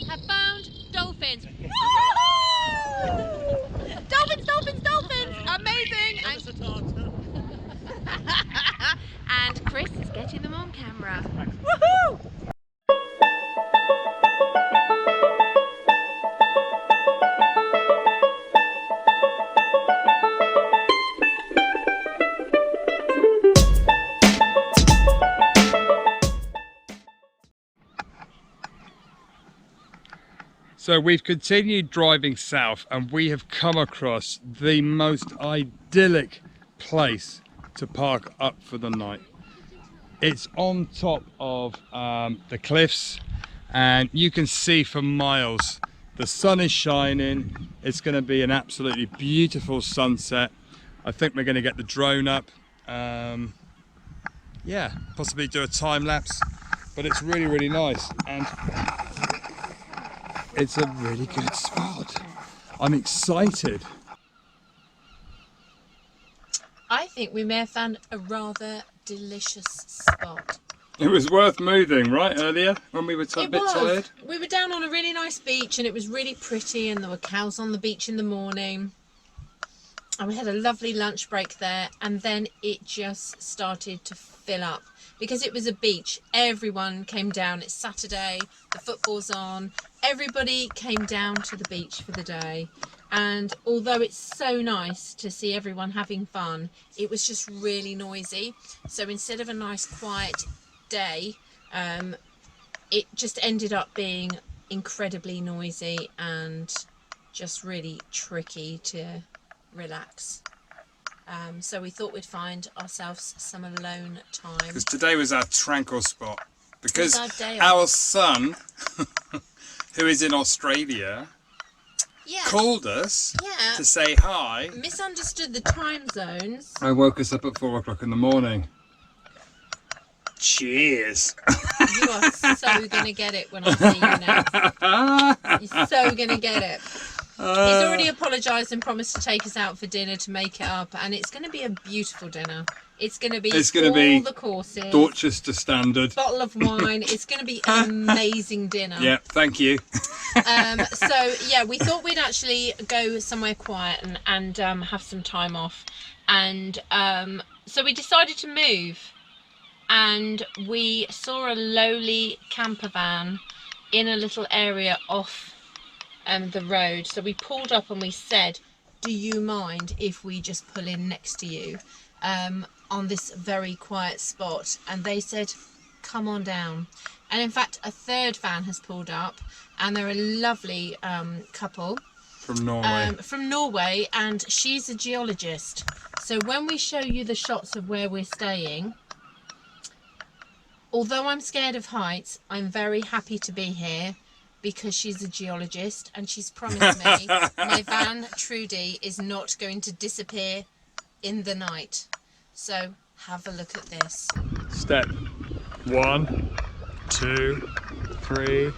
have found dolphins. Dolphins, dolphins, dolphins! Amazing! And Chris is getting them on camera. Woohoo! So we've continued driving south and we have come across the most idyllic place to park up for the night. It's on top of the cliffs and you can see for miles. The sun is shining. It's going to be an absolutely beautiful sunset. I think we're going to get the drone up. Yeah, possibly do a time lapse, but it's really, really nice. And it's a really good spot. I'm excited. I think we may have found a rather delicious spot. It was worth moving, right, earlier when we were a bit tired? We were down on a really nice beach and it was really pretty and there were cows on the beach in the morning. And we had a lovely lunch break there and then it just started to fill up. Because it was a beach, everyone came down. It's Saturday, the football's on. Everybody came down to the beach for the day. And although it's so nice to see everyone having fun, it was just really noisy. So instead of a nice quiet day, it just ended up being incredibly noisy and just really tricky to relax. So we thought we'd find ourselves some alone time. Because today was our tranquil spot. Because our son, who is in Australia, called us to say hi. Misunderstood the time zones. I woke us up at 4 o'clock in the morning. Cheers. You are so going to get it when I see you now. You're so going to get it. He's already apologised and promised to take us out for dinner to make it up, and it's going to be a beautiful dinner. It's going to be all the courses, Dorchester standard, bottle of wine. It's going to be an amazing dinner. Yeah, thank you. So yeah, we thought we'd actually go somewhere quiet and have some time off, and so we decided to move, and we saw a lowly camper van in a little area off the road. So we pulled up and we said, do you mind if we just pull in next to you on this very quiet spot? And they said, come on down. And in fact a third van has pulled up and they're a lovely couple from Norway. And she's a geologist. So when we show you the shots of where we're staying, although I'm scared of heights, I'm very happy to be here because she's a geologist and she's promised me my van Trudy is not going to disappear in the night. So have a look at this. Step 1, 2, 3,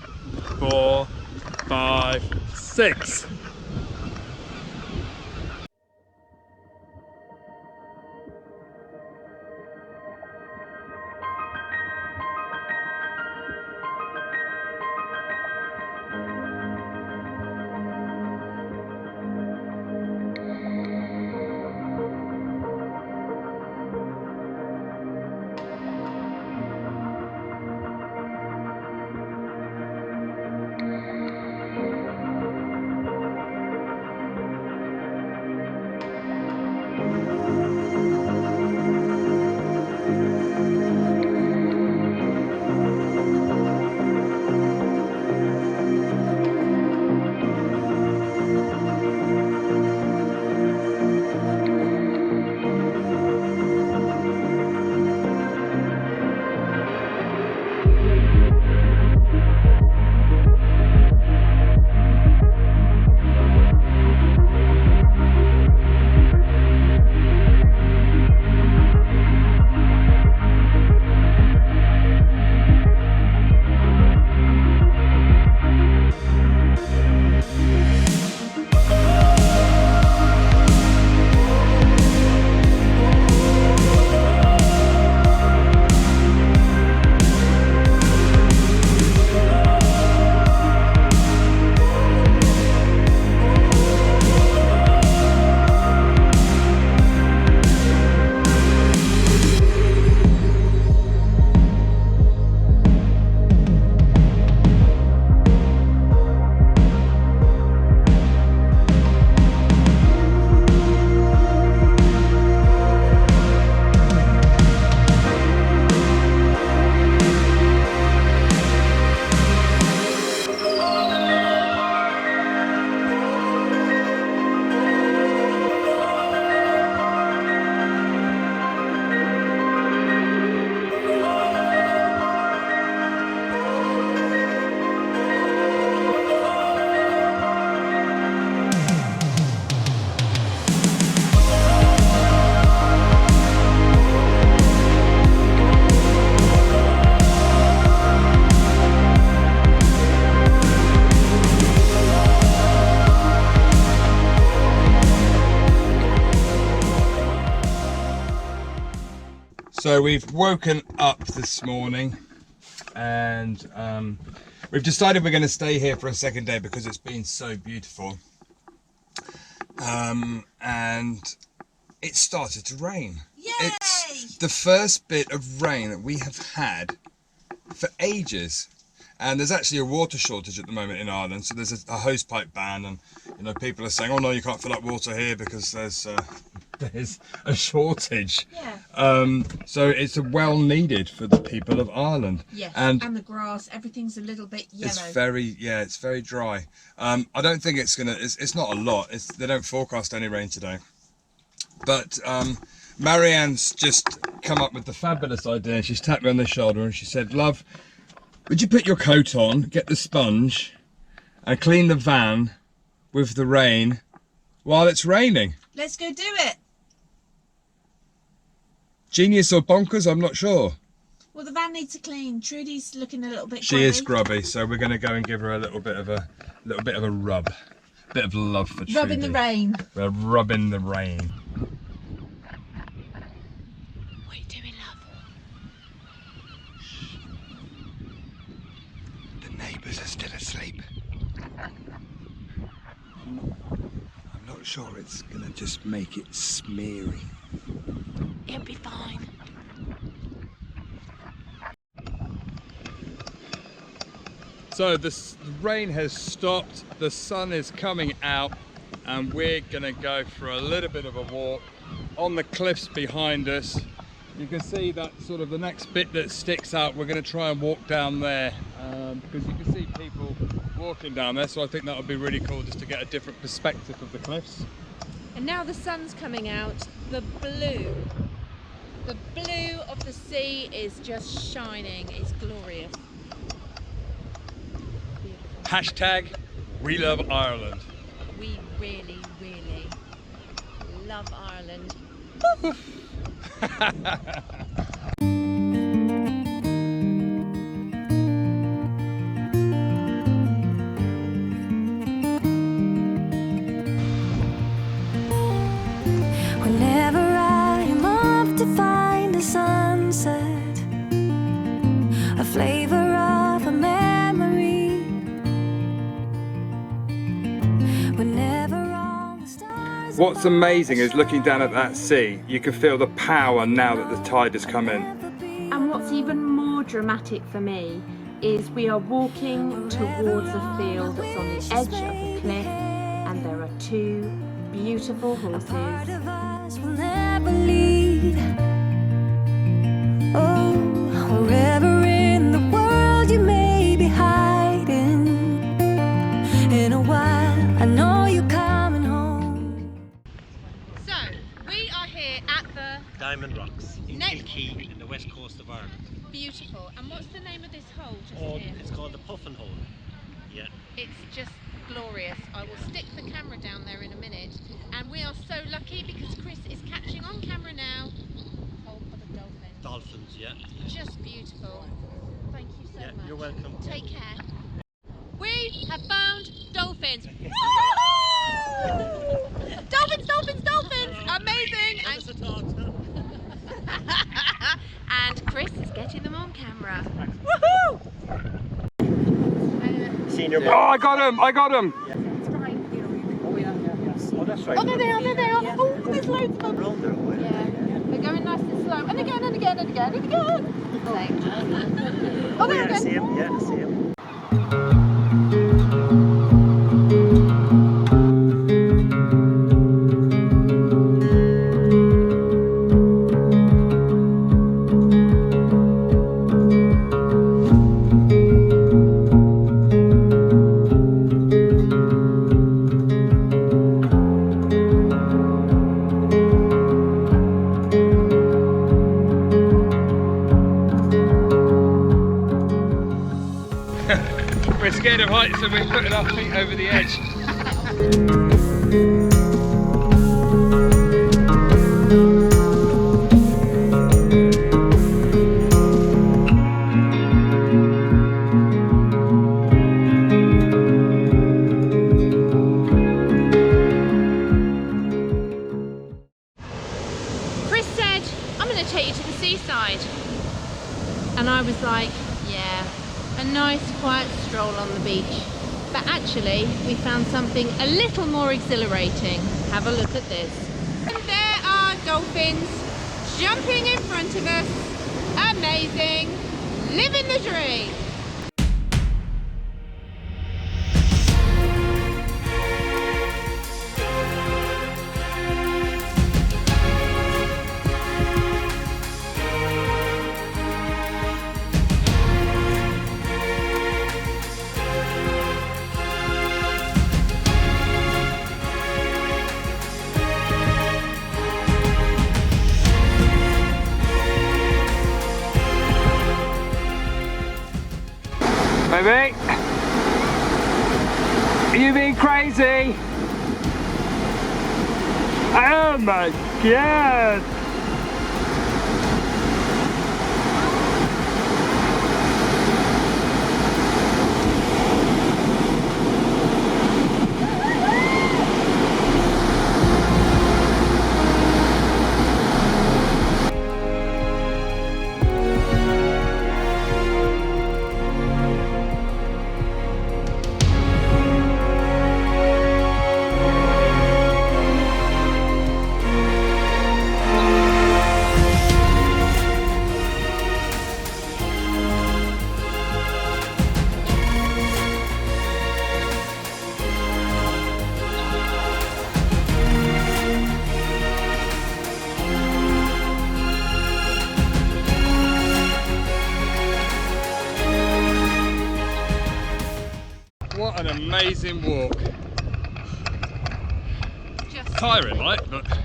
4, 5, 6. So we've woken up this morning and we've decided we're going to stay here for a second day because it's been so beautiful. And it started to rain. Yay! It's the first bit of rain that we have had for ages. And there's actually a water shortage at the moment in Ireland, so there's a hosepipe ban, and you know, people are saying, "Oh no, you can't fill up water here because there's a shortage." Yeah. So it's well needed for the people of Ireland. Yes. And the grass, everything's a little bit yellow. It's very dry. I don't think it's gonna. It's not a lot. They don't forecast any rain today. But Marianne's just come up with the fabulous idea. She's tapped me on the shoulder and she said, "Love, would you put your coat on, get the sponge, and clean the van with the rain while it's raining?" Let's go do it. Genius or bonkers, I'm not sure. Well, the van needs to clean. Trudy's looking a little bit She grubby. is grubby, so we're going to go and give her a little bit of a rub. A bit of love for Trudy. Rub in the rain. We're rubbing the rain. What are you doing, love? The neighbours are still asleep. I'm not sure it's going to just make it smeary. It'll be fine. So the rain has stopped, the sun is coming out, and we're going to go for a little bit of a walk on the cliffs behind us. You can see that sort of the next bit that sticks out. We're going to try and walk down there because you can see people walking down there, so I think that would be really cool just to get a different perspective of the cliffs. And now the sun's coming out. The blue of the sea is just shining. It's glorious. Hashtag we love Ireland. We really, really love Ireland. Whenever I'm off to find a sunset, a flavor of a memory. Whenever all the stars. What's amazing is looking down at that sea, you can feel the power now that the tide has come in. And what's even more dramatic for me is we are walking towards a field that's on the edge of the cliff, and there are two beautiful Part horses. of us will never leave. Oh, wherever in the world you may be hiding. In a while, I know you're coming home. So, we are here at the Diamond Rocks in Next- Kilkee in the west coast of Ireland. beautiful. And what's the name of this hole just Oh, here? it's called the Puffin Hole. Yeah. It's just glorious. I will stick the camera down there in a minute. And we are so lucky because Chris is catching on camera now. Oh, for the dolphins. Dolphins, yeah. Just beautiful. Thank you so Yeah, much. you're welcome. Take care. We have found dolphins. Dolphins, dolphins, dolphins! Amazing! Give us a talk. And Chris is getting them on camera. Senior Oh, I got him! I got him! Oh, yeah. Oh, that's right. Oh, there they are, there they are. Oh, there's loads of them. Round their way. Yeah, they're going nice and slow. And again, and again, and again, and again. Oh, Oh, there yeah, I see again. him. Yeah, I see him. We're scared of heights, so we're putting our feet over the edge. Chris said, I'm going to take you to the seaside. on the beach. But actually, we found something a little more exhilarating. Have a look at this. And there are dolphins jumping in front of us. Amazing. Living the dream. Baby, are you being crazy? Oh my god! What an amazing walk. Just Tiring, right? But no,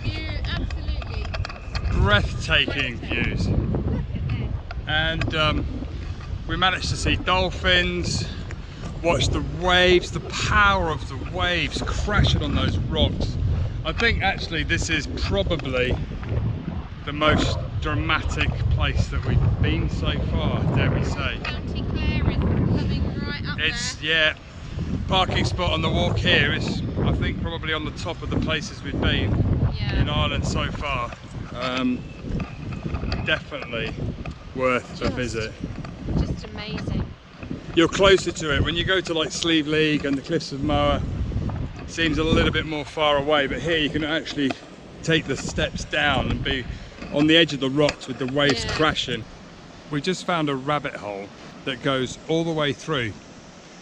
it's absolutely breathtaking views. And we managed to see dolphins, watch the waves, the power of the waves crashing on those rocks. I think actually this is probably the most dramatic place that we've been so far, dare we say. County Clare is coming right up It's, there. yeah, parking spot on the walk here is, I think, probably on the top of the places we've been in Ireland so far. Definitely worth a visit. Just amazing. You're closer to it. When you go to like Slieve, Leage and the Cliffs of Moher, it seems a little bit more far away, but here you can actually take the steps down and be on the edge of the rocks with the waves crashing. We just found a rabbit hole that goes all the way through.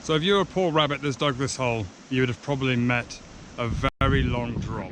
So if you're a poor rabbit that's dug this hole, you would have probably met a very long drop.